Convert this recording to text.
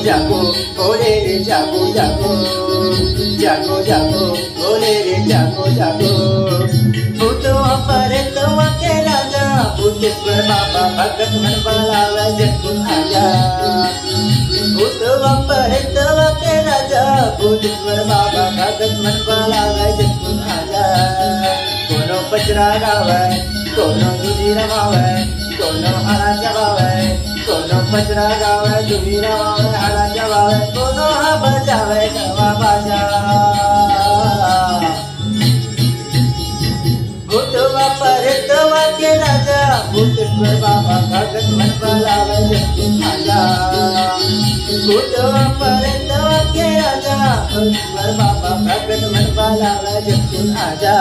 जागो भोले रे जागो जागो जागो जागो भोले रे जागो जागो। भूतवा प्रेतवा के राजा भूतेश्वर बाबा भगत मन बलावे जग आजा। भूतवा प्रेतवा के राजा भूतेश्वर बाबा भगत मन बलावे जग आजा। कोनो पचरा गावे कोनो दुधी रमावे कोनो हरा जवावे कोनो पचरा गावे दुधी रमावे हरा जवावे कोनो हा बजावे गवा बाजा। भूतवा प्रेतवा के राजा भूतेश्वर बाबा भगत मन बलावे जग आजा। भूतवा प्रेतवा के राजा भूतेश्वर बाबा भगत मन बलावे जग आजा।